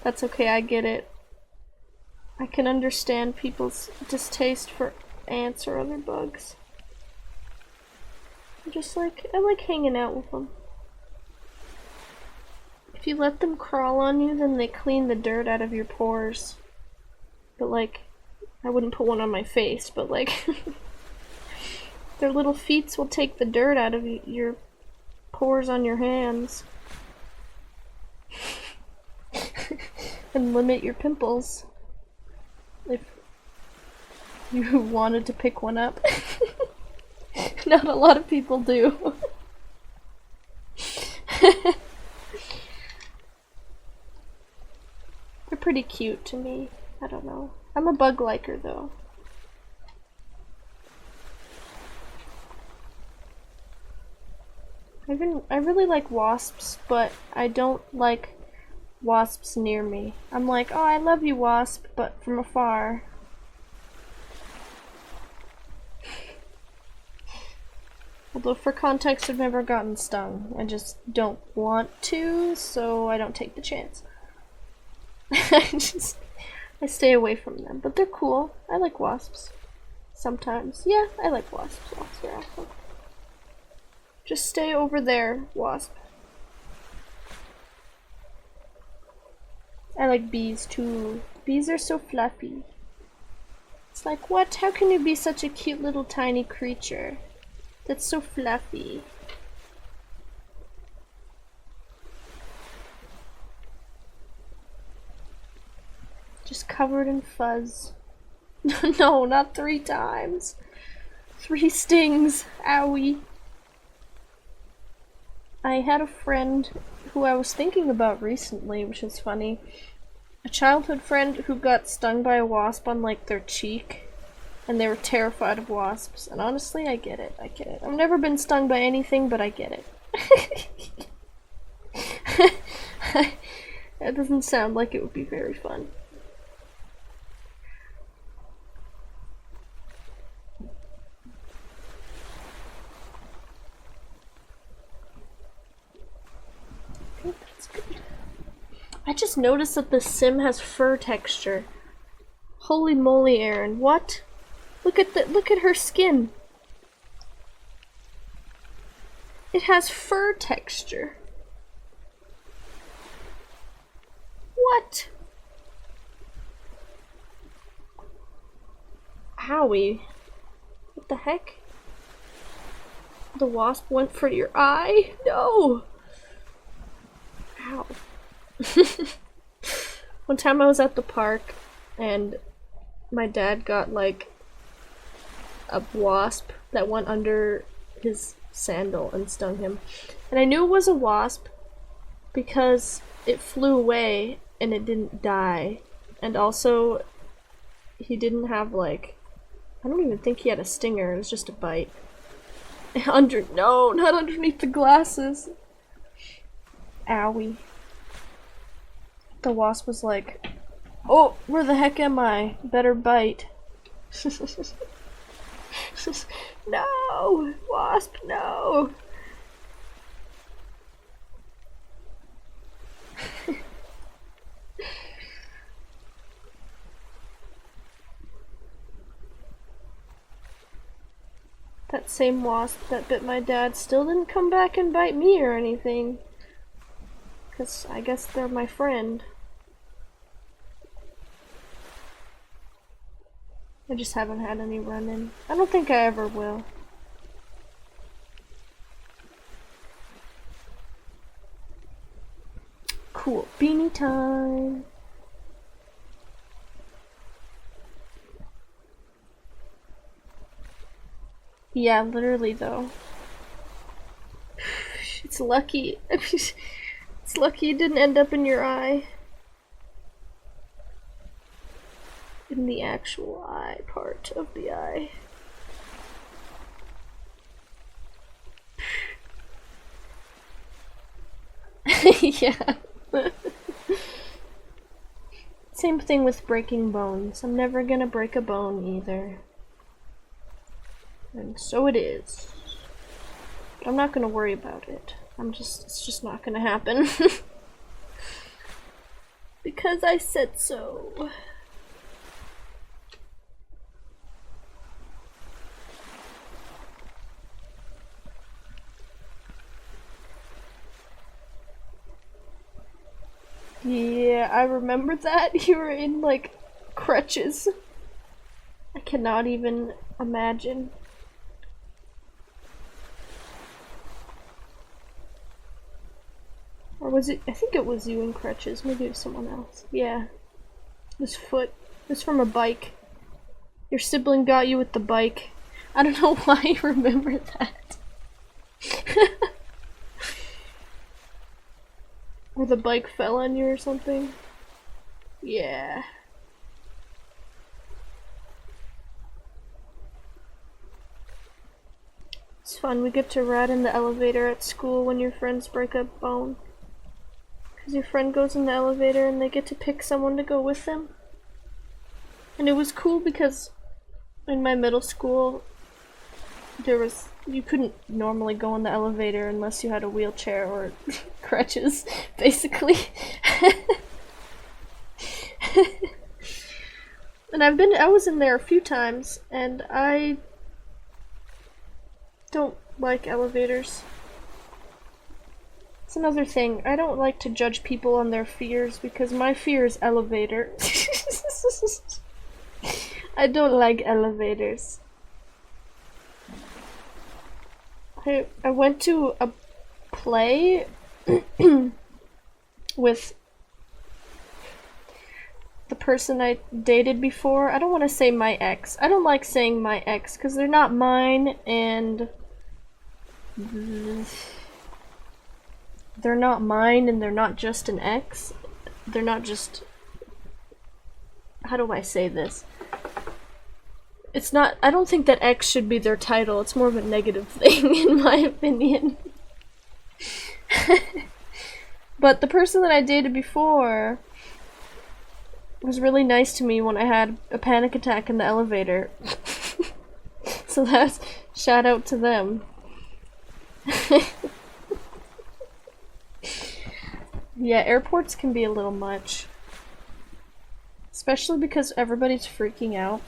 That's okay, I get it. I can understand people's distaste for ants or other bugs. I like hanging out with them. If you let them crawl on you, then they clean the dirt out of your pores. But like, I wouldn't put one on my face, but like, their little feet will take the dirt out of your pores on your hands. And limit your pimples. If you wanted to pick one up. Not a lot of people do. They're pretty cute to me. I don't know. I'm a bug liker though. I really like wasps, but I don't like wasps near me. I'm like, oh, I love you, wasp, but from afar. Although for context, I've never gotten stung. I just don't want to, so I don't take the chance. I stay away from them, but they're cool. I like wasps. Sometimes. Yeah, I like wasps. Wasps are awesome. Just stay over there, wasp. I like bees too. Bees are so fluffy. It's like, what? How can you be such a cute little tiny creature? That's so fluffy. Just covered in fuzz. No, not 3 times. 3 stings. Owie. I had a friend who I was thinking about recently, which is funny. A childhood friend who got stung by a wasp on like their cheek. And they were terrified of wasps. And honestly, I get it. I get it. I've never been stung by anything, but I get it. That doesn't sound like it would be very fun. Okay, that's good. I just noticed that the sim has fur texture. Holy moly, Aaron. What? Look at her skin. It has fur texture. What? Owie. What the heck? The wasp went for your eye? No! Ow. One time I was at the park and my dad got like a wasp that went under his sandal and stung him. And I knew it was a wasp because it flew away and it didn't die. And also, he didn't have like, I don't even think he had a stinger, it was just a bite. No, not underneath the glasses. Owie. The wasp was like, oh, where the heck am I? Better bite. No! Wasp, no! That same wasp that bit my dad still didn't come back and bite me or anything. 'Cause I guess they're my friend. I just haven't had any run-in. I don't think I ever will. Cool. Beanie time! Yeah, literally though. It's lucky. It's lucky it didn't end up in your eye. In the actual eye part of the eye. Yeah. Same thing with breaking bones. I'm never gonna break a bone either. And so it is. But I'm not gonna worry about it. It's just not gonna happen. because I said so. Yeah, I remember that. You were in, like, crutches. I cannot even imagine. Or was it? I think it was you in crutches. Maybe it was someone else. Yeah. This foot. It was from a bike. Your sibling got you with the bike. I don't know why I remember that. Or the bike fell on you or something. Yeah. It's fun. We get to ride in the elevator at school when your friends break a bone. Because your friend goes in the elevator and they get to pick someone to go with them. And it was cool because in my middle school, you couldn't normally go in the elevator unless you had a wheelchair or crutches, basically. And I was in there a few times, and I don't like elevators. It's another thing. I don't like to judge people on their fears because my fear is elevator. I don't like elevators. I went to a play with the person I dated before. I don't want to say my ex. I don't like saying my ex because they're not mine, and they're not mine, and they're not just an ex. They're not just... How do I say this? It's not... I don't think that ex should be their title. It's more of a negative thing, in my opinion. But the person that I dated before was really nice to me when I had a panic attack in the elevator. So that's... Shout out to them. Yeah, airports can be a little much. Especially because everybody's freaking out.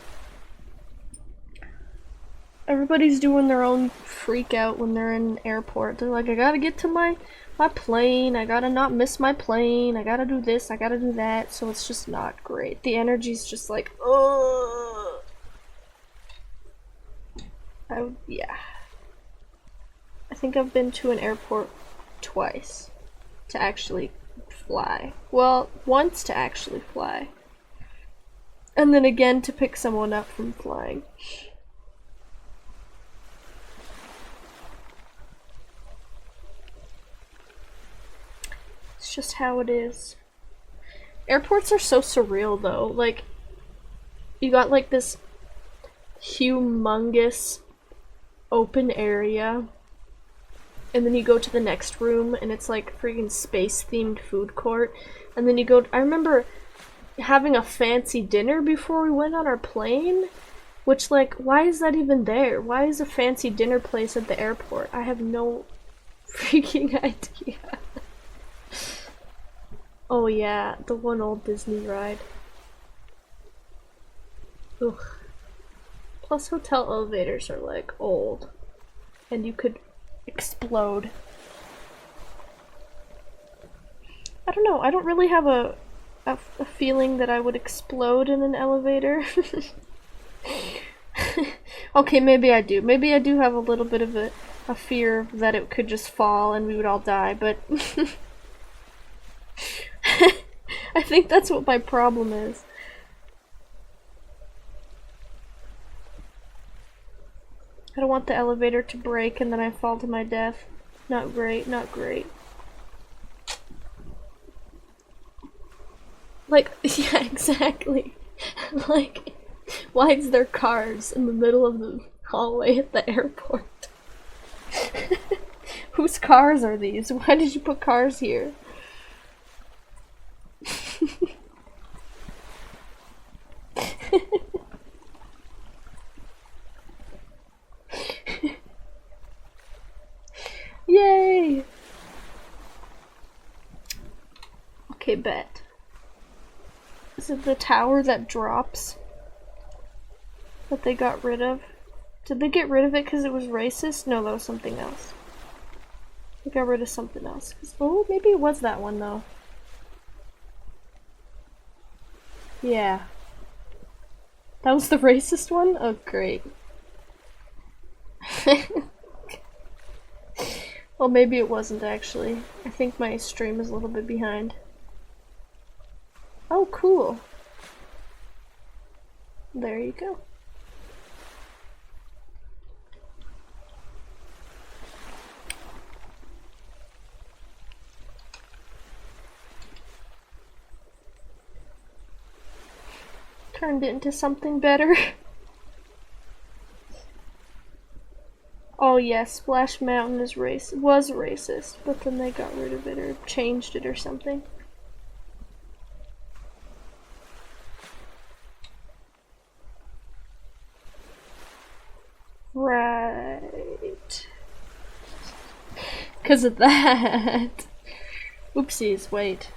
Everybody's doing their own freak out when they're in an airport. They're like, I gotta get to my plane, I gotta not miss my plane, I gotta do this, I gotta do that, so it's just not great. The energy's just like, ugh. Yeah. I think I've been to an airport twice to actually fly. Well, once to actually fly. And then again to pick someone up from flying. It's just how it is. Airports are so surreal though. Like, you got like this humongous open area, and then you go to the next room and it's like freaking space themed food court, and then you go I remember having a fancy dinner before we went on our plane, which, like, why is that even there? Why is a fancy dinner place at the airport? I have no freaking idea. Oh yeah, the one old Disney ride. Ugh. Plus hotel elevators are like old, and you could explode. I don't know, I don't really have a feeling that I would explode in an elevator. Okay, maybe I do. Maybe I do have a little bit of a fear that it could just fall and we would all die, but I think that's what my problem is. I don't want the elevator to break and then I fall to my death. Not great, not great. Like, yeah, exactly. Like, why is there cars in the middle of the hallway at the airport? Whose cars are these? Why did you put cars here? Yay! Okay, bet. Is it the tower that drops? That they got rid of? Did they get rid of it because it was racist? No, that was something else. They got rid of something else. Oh, maybe it was that one though. Yeah. That was the racist one? Oh, great. Well, maybe it wasn't actually. I think my stream is a little bit behind. Oh, cool. There you go. Turned it into something better. Oh yes, Splash Mountain is was racist, but then they got rid of it or changed it or something. Right. Because of that. Oopsies, wait.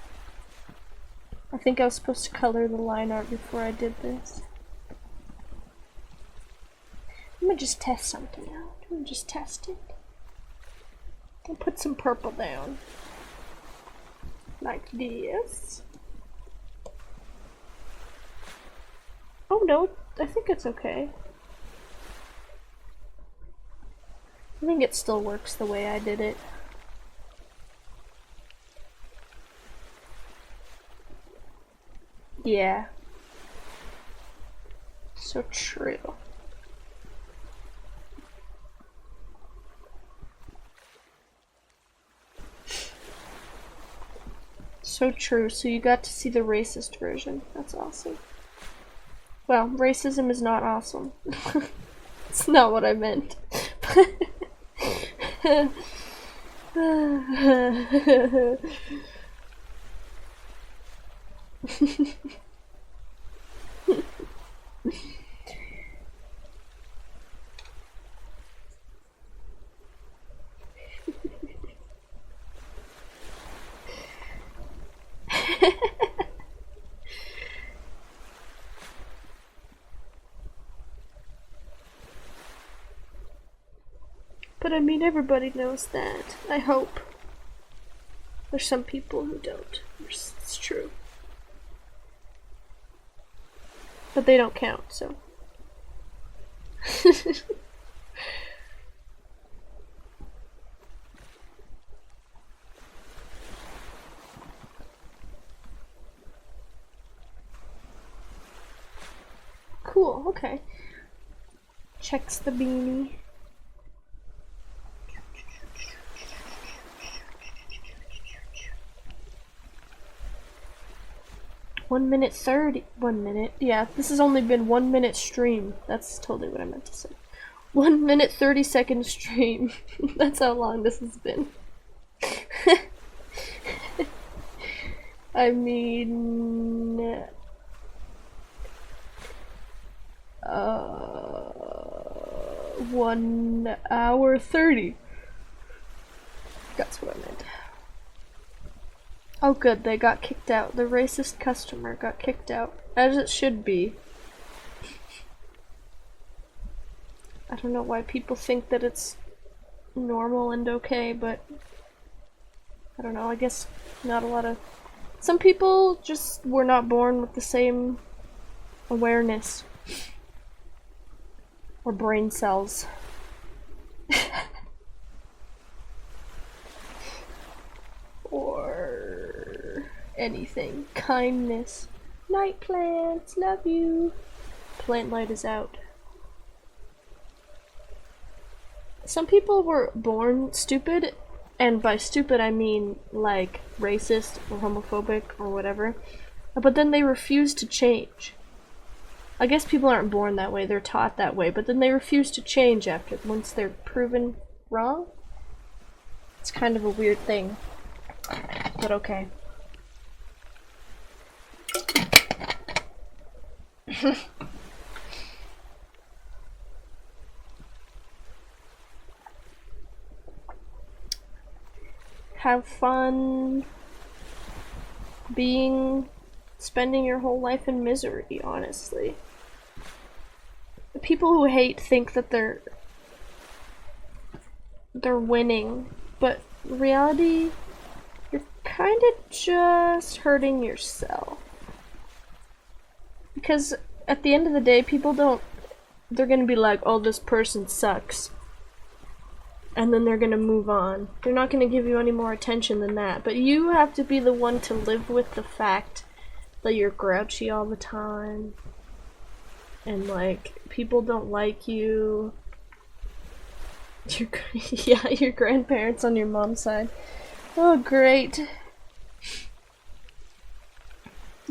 I think I was supposed to color the line art before I did this. Let me just test something out. Let me just test it. I'll put some purple down. Like this. Oh no, I think it's okay. I think it still works the way I did it. Yeah. So true. So true. So you got to see the racist version. That's awesome. Well, racism is not awesome. It's not what I meant. But I mean, everybody knows that. I hope. There's some people who don't. It's true. But they don't count, so. Cool, okay. Checks the beanie. One minute 30. 1 minute. Yeah, this has only been 1 minute stream. That's totally what I meant to say. 1 minute 30-second stream. That's how long this has been. I mean, 1 hour 30. That's what I meant. Oh good, they got kicked out. The racist customer got kicked out. As it should be. I don't know why people think that it's normal and okay, but I don't know, I guess not a lot of... Some people just were not born with the same awareness. Or brain cells. Or anything. Kindness. Night plants, love you. Plant light is out. Some people were born stupid, and by stupid I mean like racist or homophobic or whatever, but then they refuse to change. I guess people aren't born that way, they're taught that way, but then they refuse to change after once they're proven wrong. It's kind of a weird thing. But okay. Have fun being spending your whole life in misery, honestly. The people who hate think that they're winning, but in reality, you're kind of just hurting yourself. Because at the end of the day, people don't, they're gonna be like, oh, this person sucks. And then they're gonna move on. They're not gonna give you any more attention than that. But you have to be the one to live with the fact that you're grouchy all the time. And like, people don't like you. Yeah, your grandparents on your mom's side. Oh, great.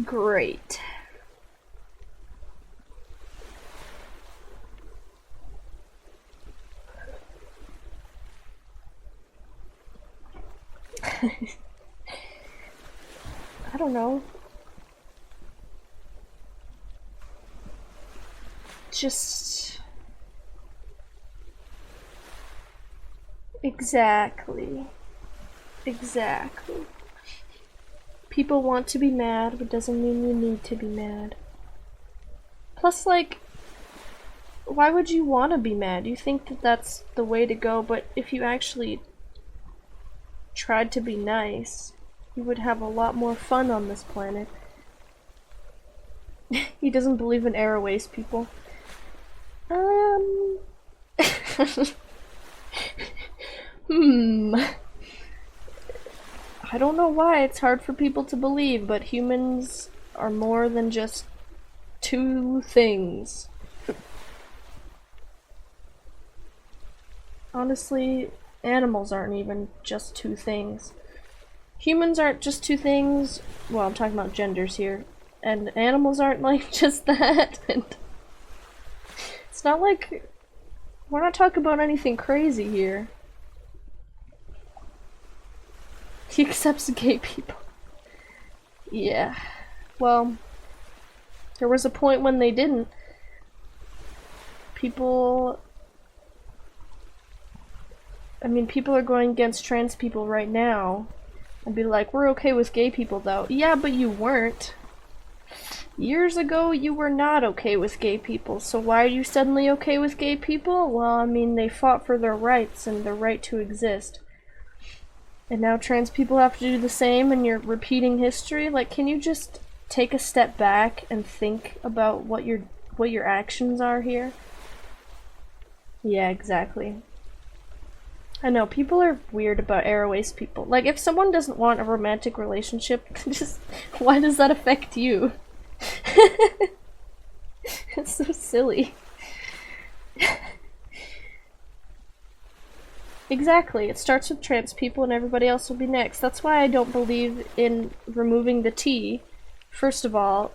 Great. I don't know. Just... Exactly. Exactly. People want to be mad, but doesn't mean you need to be mad. Plus, like, why would you want to be mad? You think that that's the way to go, but if you actually tried to be nice, you would have a lot more fun on this planet. He doesn't believe in airways, people. I don't know why it's hard for people to believe, but humans are more than just two things. Honestly, animals aren't even just two things. Humans aren't just two things. Well, I'm talking about genders here. And animals aren't like just that. And it's not like we're not talking about anything crazy here. He accepts gay people. Yeah. Well, there was a point when they didn't. People... I mean, people are going against trans people right now. And be like, we're okay with gay people though. Yeah, but you weren't. Years ago, you were not okay with gay people. So why are you suddenly okay with gay people? Well, I mean, they fought for their rights and their right to exist. And now trans people have to do the same and you're repeating history? Like, can you just take a step back and think about what your actions are here? Yeah, exactly. I know, people are weird about airways people. Like, if someone doesn't want a romantic relationship, just why does that affect you? It's so silly. Exactly, it starts with trans people and everybody else will be next. That's why I don't believe in removing the T. First of all,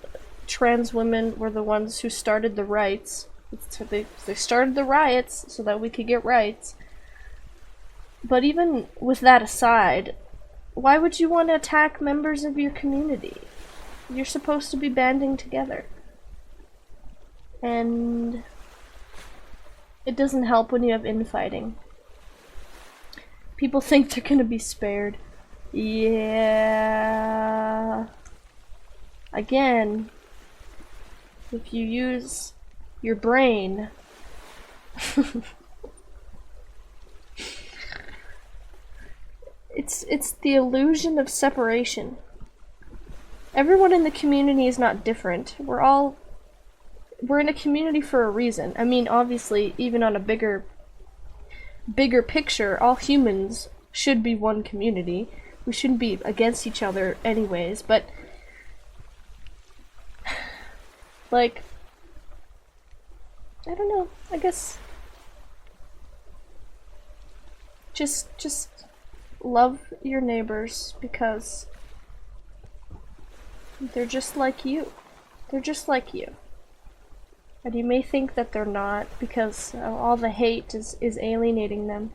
trans women were the ones who started the rights. They started the riots so that we could get rights. But even with that aside, why would you want to attack members of your community? You're supposed to be banding together. And it doesn't help when you have infighting. People think they're gonna be spared. Yeah. Again, if you use your brain, it's the illusion of separation. Everyone in the community is not different. We're in a community for a reason. I mean, obviously, even on a bigger picture, all humans should be one community. We shouldn't be against each other anyways, but like, I don't know, I guess just love your neighbors because they're just like you. They're just like you. And you may think that they're not because all the hate is alienating them.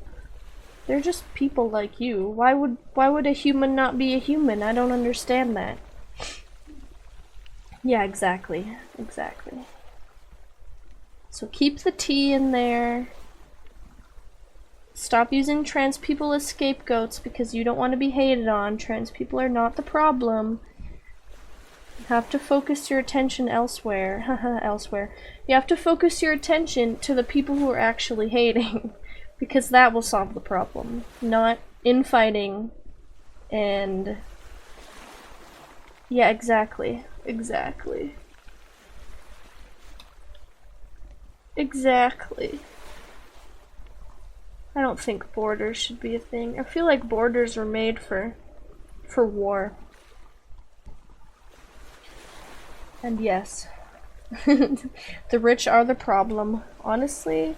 They're just people like you. Why would a human not be a human? I don't understand that. Yeah, exactly. Exactly. So keep the T in there. Stop using trans people as scapegoats because you don't want to be hated on. Trans people are not the problem. have to focus your attention elsewhere. Haha, elsewhere. You have to focus your attention to the people who are actually hating. Because that will solve the problem. Not infighting and... Yeah, exactly. Exactly. Exactly. I don't think borders should be a thing. I feel like borders are made for war. And yes, the rich are the problem. Honestly,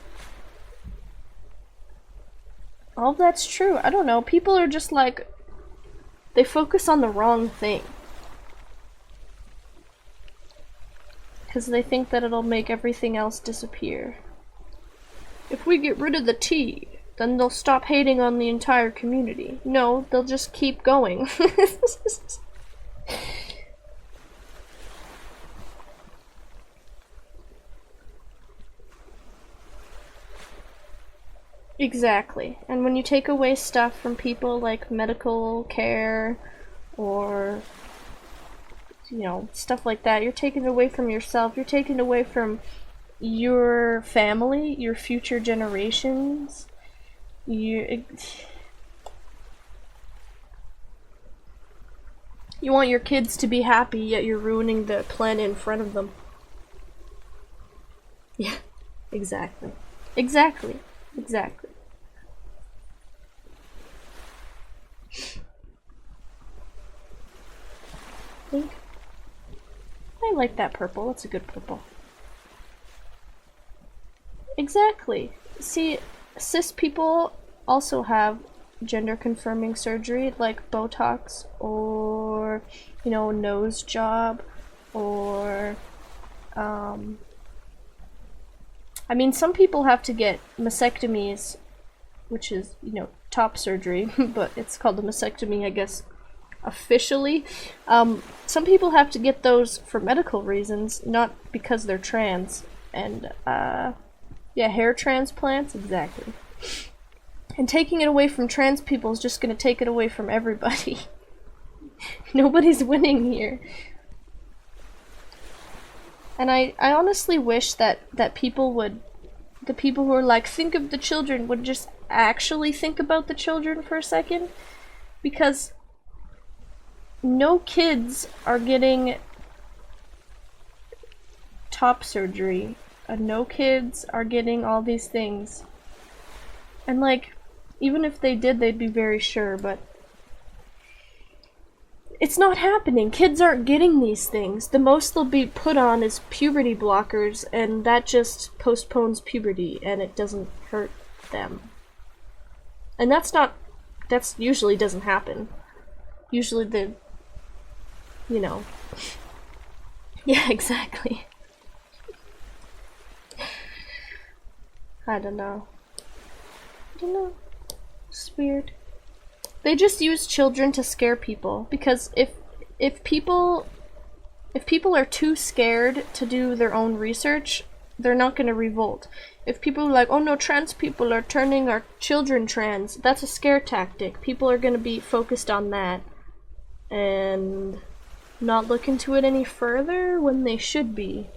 all that's true. I don't know. People are just like, they focus on the wrong thing. Because they think that it'll make everything else disappear. If we get rid of the tea, then they'll stop hating on the entire community. No, they'll just keep going. Exactly. And when you take away stuff from people like medical care or, you know, stuff like that, you're taking it away from yourself, you're taking it away from your family, your future generations. You want your kids to be happy, yet you're ruining the planet in front of them. Yeah, exactly. Exactly. Exactly. I like that purple. That's a good purple. Exactly. See, cis people also have gender confirming surgery like Botox or, you know, nose job or I mean, some people have to get mastectomies, which is, you know, top surgery, but it's called a mastectomy, I guess, officially. Some people have to get those for medical reasons, not because they're trans. And, yeah, hair transplants, exactly. And taking it away from trans people is just gonna take it away from everybody. Nobody's winning here. And I honestly wish that people would, the people who are like, think of the children, would just actually think about the children for a second. Because no kids are getting top surgery. No kids are getting all these things. And like, even if they did, they'd be very sure, but it's not happening. Kids aren't getting these things. The most they'll be put on is puberty blockers, and that just postpones puberty, and it doesn't hurt them. And that's usually doesn't happen. Usually you know. Yeah, exactly. I don't know. It's weird. They just use children to scare people, because if people are too scared to do their own research, they're not going to revolt. If people are like, oh no, trans people are turning our children trans, that's a scare tactic. People are going to be focused on that and not look into it any further when they should be.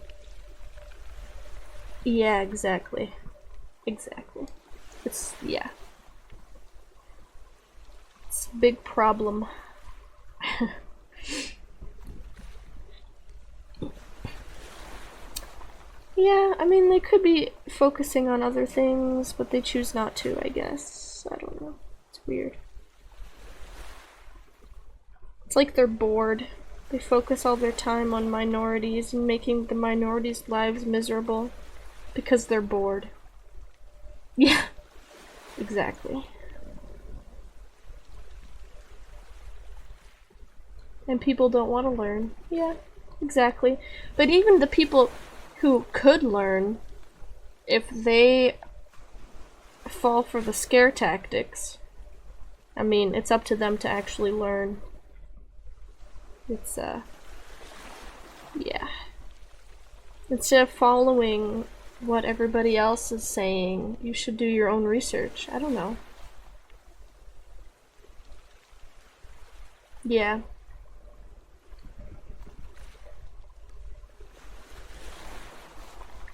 Yeah, exactly. Exactly. Yeah. It's a big problem. Yeah, I mean, they could be focusing on other things, but they choose not to, I guess. I don't know. It's weird. It's like they're bored. They focus all their time on minorities and making the minorities' lives miserable because they're bored. Yeah, exactly. And people don't want to learn. Yeah, exactly. But even the people who could learn, if they fall for the scare tactics, I mean, it's up to them to actually learn. It's, yeah. Instead of following what everybody else is saying, you should do your own research. I don't know. Yeah.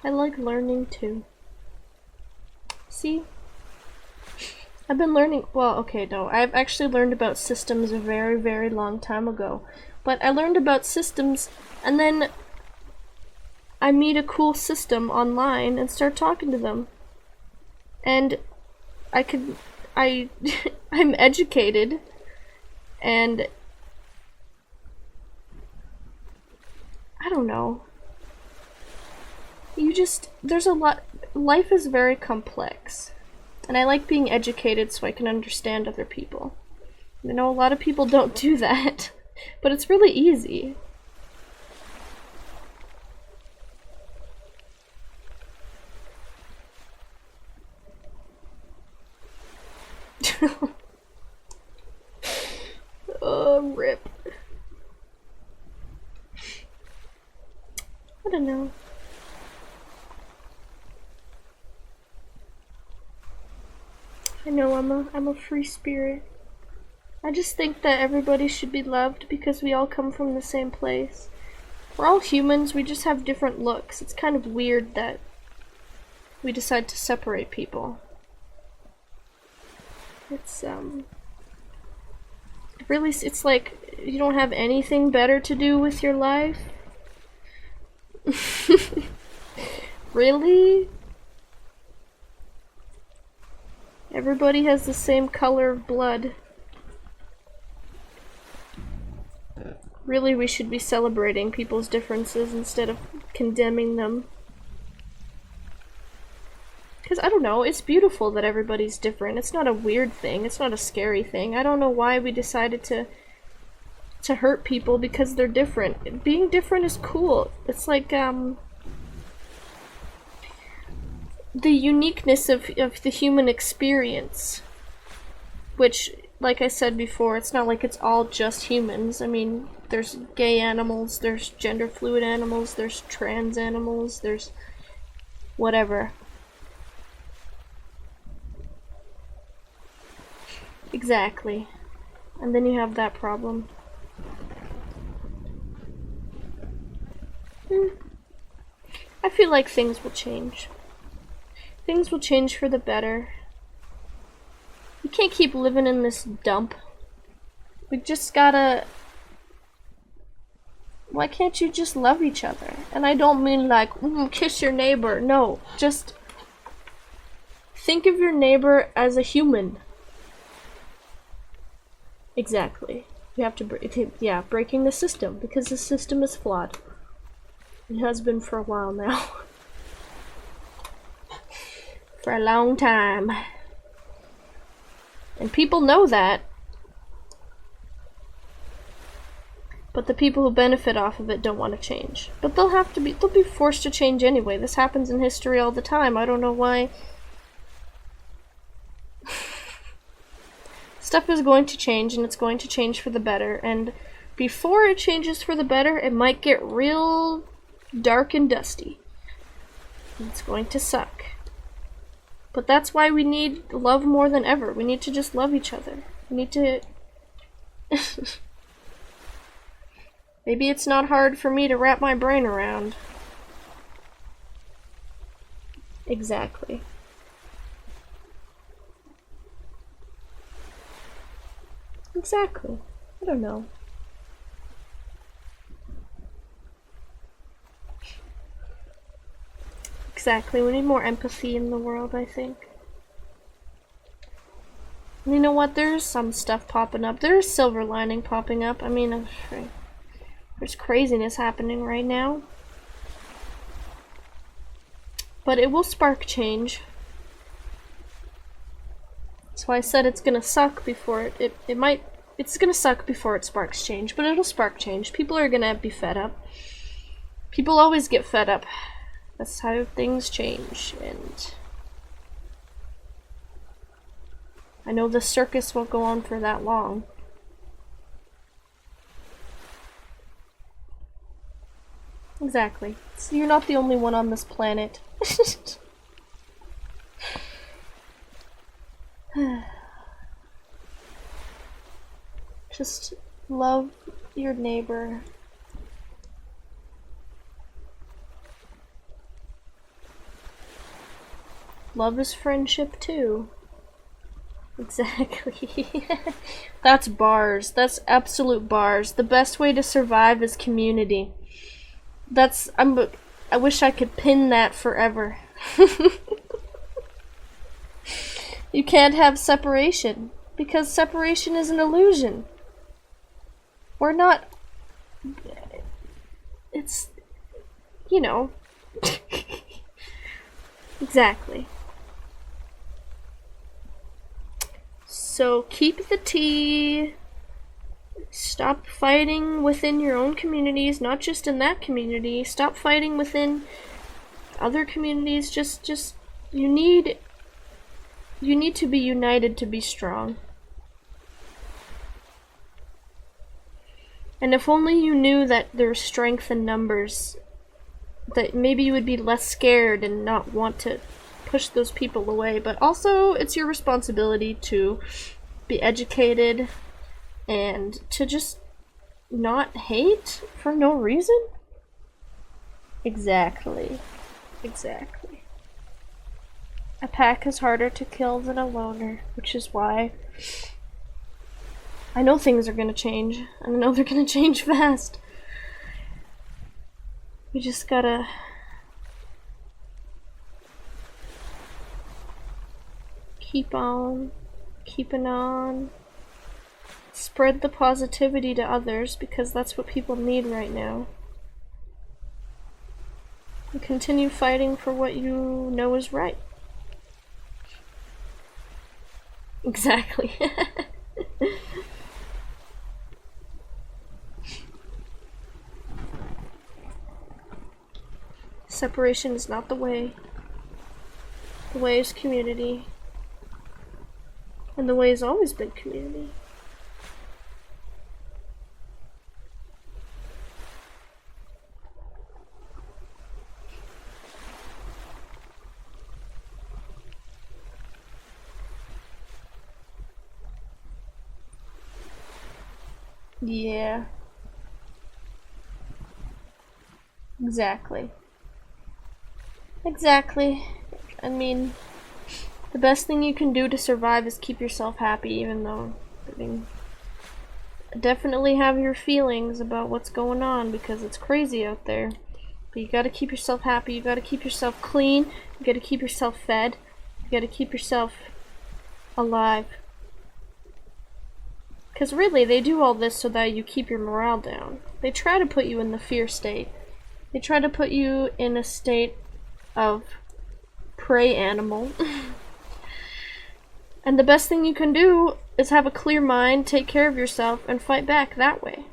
I like learning too. See? I've been learning, well, okay, no, I've actually learned about systems a very, very long time ago. But I learned about systems, and then I meet a cool system online and start talking to them. And I'm educated, and I don't know. There's a lot, life is very complex. And I like being educated so I can understand other people. I know a lot of people don't do that, but it's really easy. Oh, rip. I don't know. I know I'm a free spirit. I just think that everybody should be loved because we all come from the same place. We're all humans, we just have different looks. It's kind of weird that we decide to separate people. It's really, it's like you don't have anything better to do with your life. Really? Everybody has the same color of blood. Really, we should be celebrating people's differences instead of condemning them. Because, I don't know, it's beautiful that everybody's different. It's not a weird thing. It's not a scary thing. I don't know why we decided to hurt people because they're different. Being different is cool. It's like, the uniqueness of the human experience. Which, like I said before, it's not like it's all just humans. I mean, there's gay animals, there's gender fluid animals, there's trans animals, there's whatever. Exactly. And then you have that problem. I feel like things will change. Things will change for the better. We can't keep living in this dump. We just gotta... Why can't you just love each other? And I don't mean like, kiss your neighbor. No, just think of your neighbor as a human. Exactly. You have to breaking the system, because the system is flawed. It has been for a while now. For a long time. And people know that. But the people who benefit off of it don't want to change. But they'll be forced to change anyway. This happens in history all the time. I don't know why. Stuff is going to change, and it's going to change for the better. And before it changes for the better, it might get real dark and dusty. It's going to suck. But that's why we need love more than ever. We need to just love each other. We need to... Maybe it's not hard for me to wrap my brain around. Exactly. Exactly. I don't know. Exactly. We need more empathy in the world, I think. And you know what? There's some stuff popping up. There's silver lining popping up. I mean, there's craziness happening right now. But it will spark change. That's why I said it's gonna suck before it's gonna suck before it sparks change, but it'll spark change. People are gonna be fed up. People always get fed up. That's how things change, and I know the circus won't go on for that long. Exactly. So you're not the only one on this planet. Just love your neighbor. Love is friendship too. Exactly. That's bars. That's absolute bars. The best way to survive is community. I wish I could pin that forever. You can't have separation, because separation is an illusion. We're not... It's... you know... Exactly. So keep the tea. Stop fighting within your own communities, not just in that community. Stop fighting within other communities. Just you need to be united to be strong. And if only you knew that there's strength in numbers, that maybe you would be less scared and not want to push those people away. But also, it's your responsibility to be educated and to just not hate for no reason. Exactly. Exactly. A pack is harder to kill than a loner, which is why I know things are gonna change. I know they're gonna change fast. We just gotta keep on, keeping on. Spread the positivity to others, because that's what people need right now. And continue fighting for what you know is right. Exactly. Separation is not the way. The way is community. And the way has always been community. Yeah. Exactly. Exactly. I mean, the best thing you can do to survive is keep yourself happy, even though, I mean, definitely have your feelings about what's going on, because it's crazy out there. But you gotta keep yourself happy, you gotta keep yourself clean, you gotta keep yourself fed, you gotta keep yourself alive. Because really, they do all this so that you keep your morale down. They try to put you in the fear state. They try to put you in a state of prey animal. And the best thing you can do is have a clear mind, take care of yourself, and fight back that way.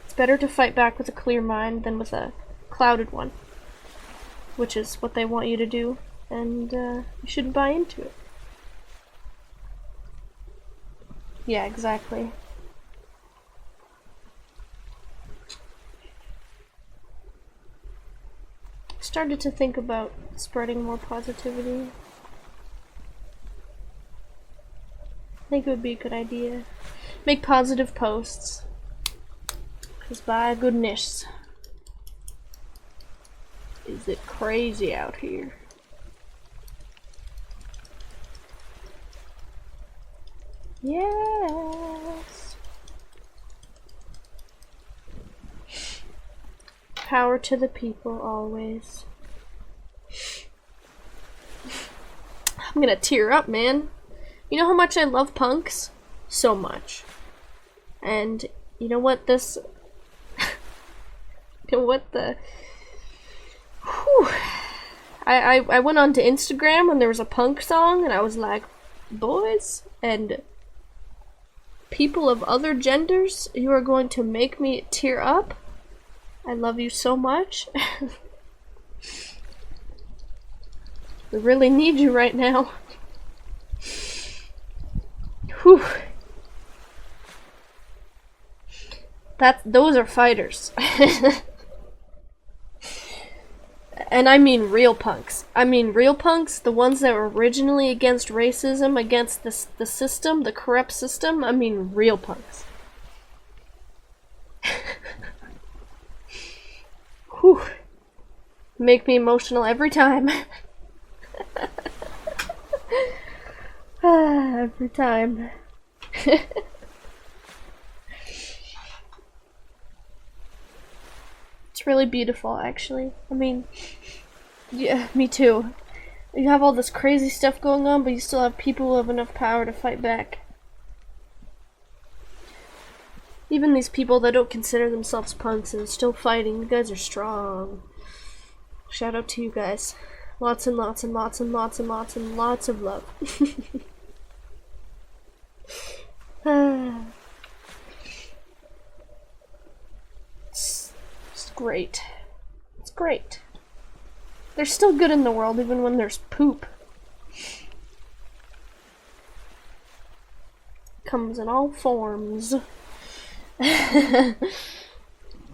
It's better to fight back with a clear mind than with a clouded one. Which is what they want you to do, and you shouldn't buy into it. Yeah, exactly. Started to think about spreading more positivity. I think it would be a good idea. Make positive posts. Because by goodness, is it crazy out here. Yes. Power to the people always. I'm gonna tear up, man. You know how much I love punks? So much. And you know what this... you know what the... Whew. I went onto Instagram when there was a punk song and I was like, boys and people of other genders, you are going to make me tear up. I love you so much. We really need you right now. Whew. Those are fighters. And I mean real punks. I mean real punks, the ones that were originally against racism, against the system, the corrupt system. I mean real punks. Whew. Make me emotional every time. Every time. It's really beautiful, actually. I mean, yeah, me too. You have all this crazy stuff going on, but you still have people who have enough power to fight back. Even these people that don't consider themselves punks and still fighting, you guys are strong. Shout out to you guys. Lots and lots and lots and lots and lots and lots of love. It's great. It's great. There's still good in the world even when there's poop. Comes in all forms.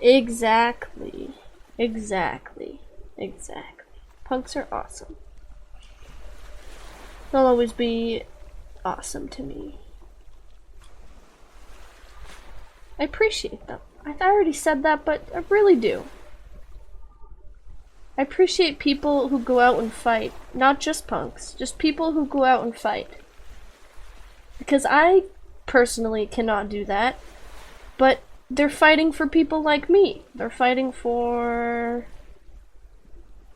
Exactly. Exactly. Exactly. Punks are awesome. They'll always be awesome to me. I appreciate them. I already said that, but I really do. I appreciate people who go out and fight. Not just punks. Just people who go out and fight. Because I personally cannot do that. But they're fighting for people like me. They're fighting for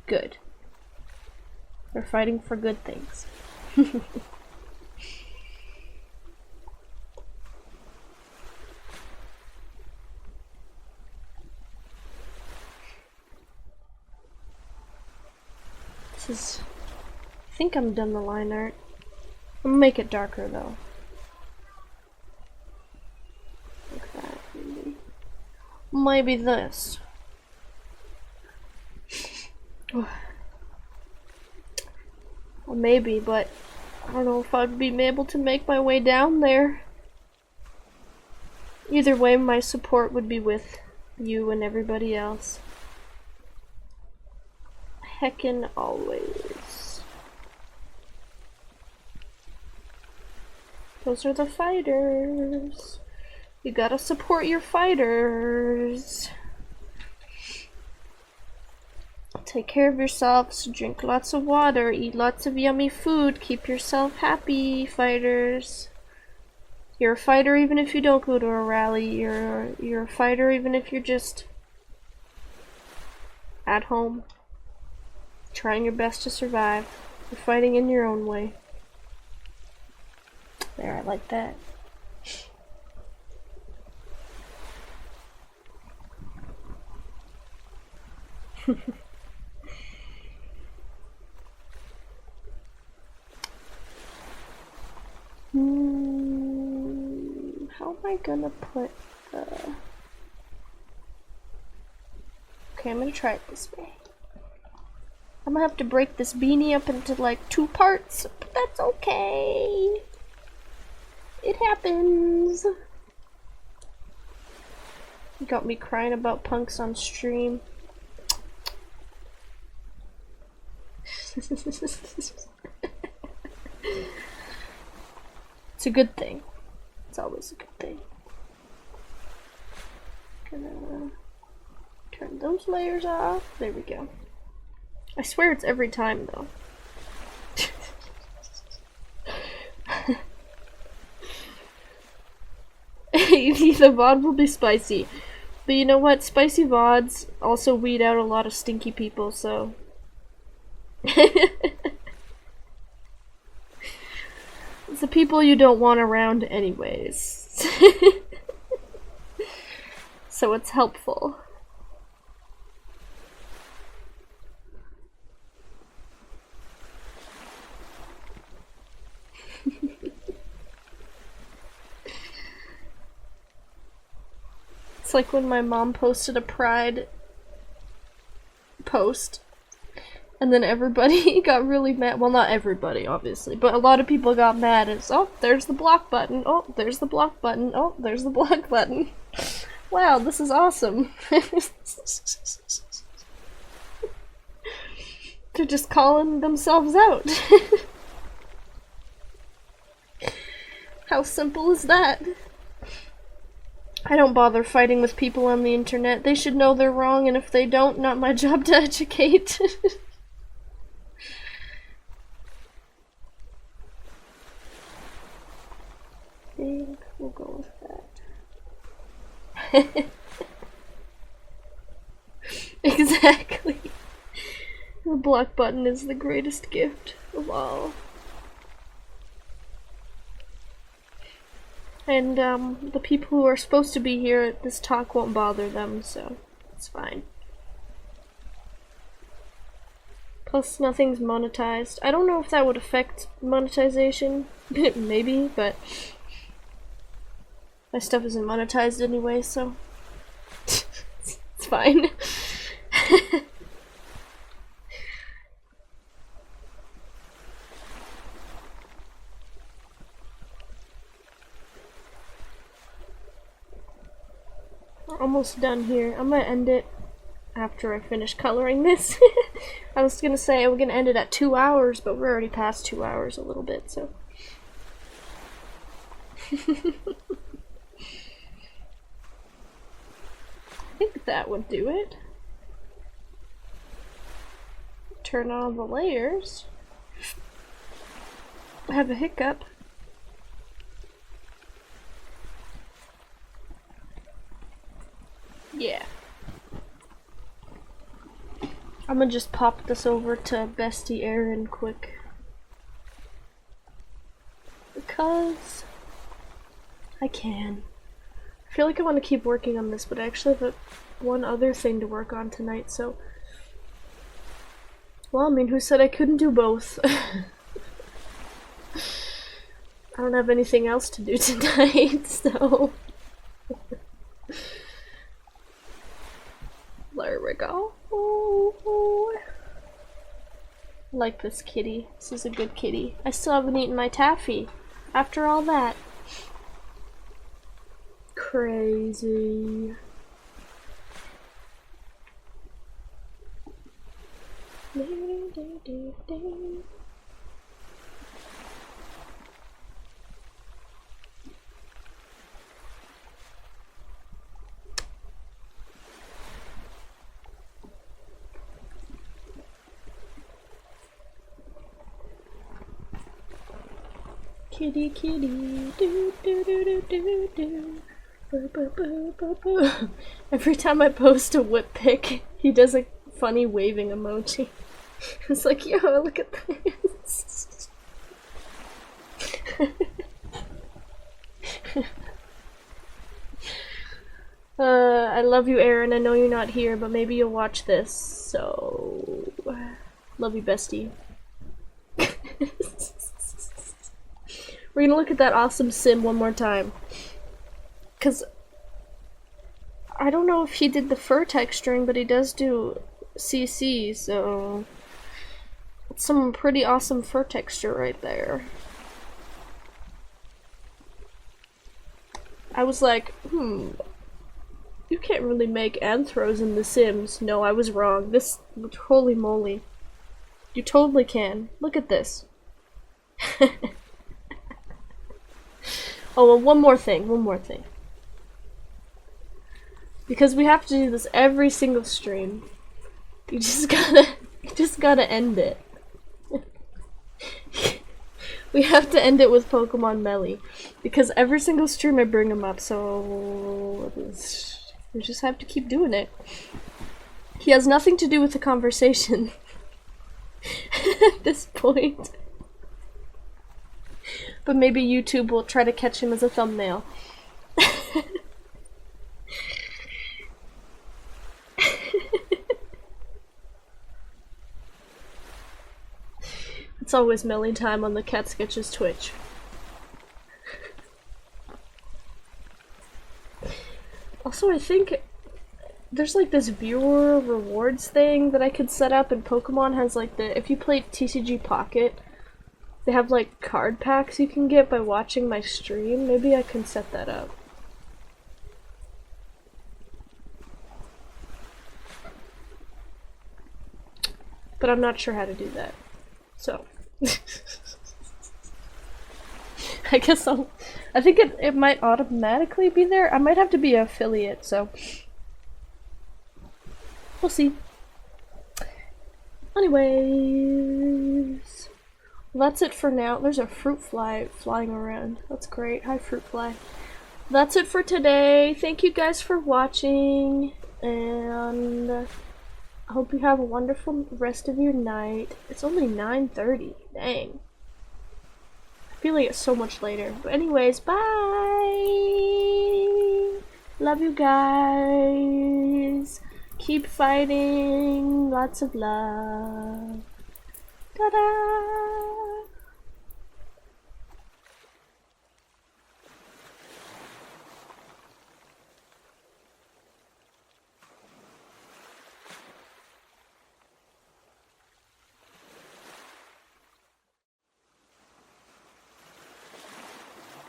good. They're fighting for good things. This is... I think I'm done the line art. I'm gonna make it darker though. Like that, maybe. Maybe this. Well, maybe, but I don't know if I'd be able to make my way down there. Either way, my support would be with you and everybody else. Heckin' always. Those are the fighters. You gotta support your fighters. Take care of yourselves, drink lots of water, eat lots of yummy food, keep yourself happy, fighters. You're a fighter even if you don't go to a rally. You're a fighter even if you're just at home, trying your best to survive. You're fighting in your own way. There, I like that. How am I gonna put the... Okay, I'm gonna try it this way. I'm gonna have to break this beanie up into like 2 parts, but that's okay. It happens. You got me crying about punks on stream. It's a good thing. It's always a good thing. Gonna turn those layers off. There we go. I swear it's every time though. The VOD will be spicy. But you know what? Spicy VODs also weed out a lot of stinky people, so... It's the people you don't want around anyways. So it's helpful. It's like when my mom posted a Pride post, and then everybody got really mad. Well, not everybody, obviously, but a lot of people got mad. It's, oh, there's the block button. Oh, there's the block button. Oh, there's the block button. Wow, this is awesome. They're just calling themselves out. How simple is that? I don't bother fighting with people on the internet. They should know they're wrong, and if they don't, not my job to educate. think we'll go with that. Exactly. The block button is the greatest gift of all. And the people who are supposed to be here, this talk won't bother them, so it's fine. Plus, nothing's monetized. I don't know if that would affect monetization. Maybe, but my stuff isn't monetized anyway, so it's fine. We're almost done here. I'm gonna end it after I finish coloring this. I was gonna say we're gonna end it at 2 hours, but we're already past 2 hours a little bit, so. I think that would do it. Turn on the layers. I have a hiccup. Yeah. I'm gonna just pop this over to Bestie Erin quick. Because I can. I feel like I want to keep working on this, but I actually have one other thing to work on tonight, so. Well, I mean, who said I couldn't do both? I don't have anything else to do tonight, so. There we go. I like this kitty. This is a good kitty. I still haven't eaten my taffy after all that. Crazy. Kitty, kitty, do do do do do do. Boo, boo, boo, boo, boo. Every time I post a whip pic, he does a funny waving emoji. It's like, yo, look at this. I love you, Aaron. I know you're not here, but maybe you'll watch this. So, love you, bestie. We're gonna look at that awesome sim one more time. Cause I don't know if he did the fur texturing, but he does do CC, so it's some pretty awesome fur texture right there. I was like, you can't really make anthros in The Sims. No, I was wrong. This, holy moly. You totally can. Look at this. Oh, well, one more thing. Because we have to do this every single stream. You just gotta end it. We have to end it with Pokemon Melly. Because every single stream I bring him up, so we just have to keep doing it. He has nothing to do with the conversation at this point. But maybe YouTube will try to catch him as a thumbnail. It's always Melly time on the Cat Sketches Twitch. Also, I think there's like this viewer rewards thing that I could set up, and Pokemon has like if you play TCG Pocket, they have like card packs you can get by watching my stream. Maybe I can set that up. But I'm not sure how to do that. So I guess I think it might automatically be there. I might have to be an affiliate, so we'll see. Anyways, That's it for now. There's a fruit fly flying around. That's great. Hi, fruit fly. That's it for today. Thank you guys for watching, and I hope you have a wonderful rest of your night. It's only 9:30. Dang. I feel like it's so much later. But anyways, bye! Love you guys. Keep fighting. Lots of love. Ta-da!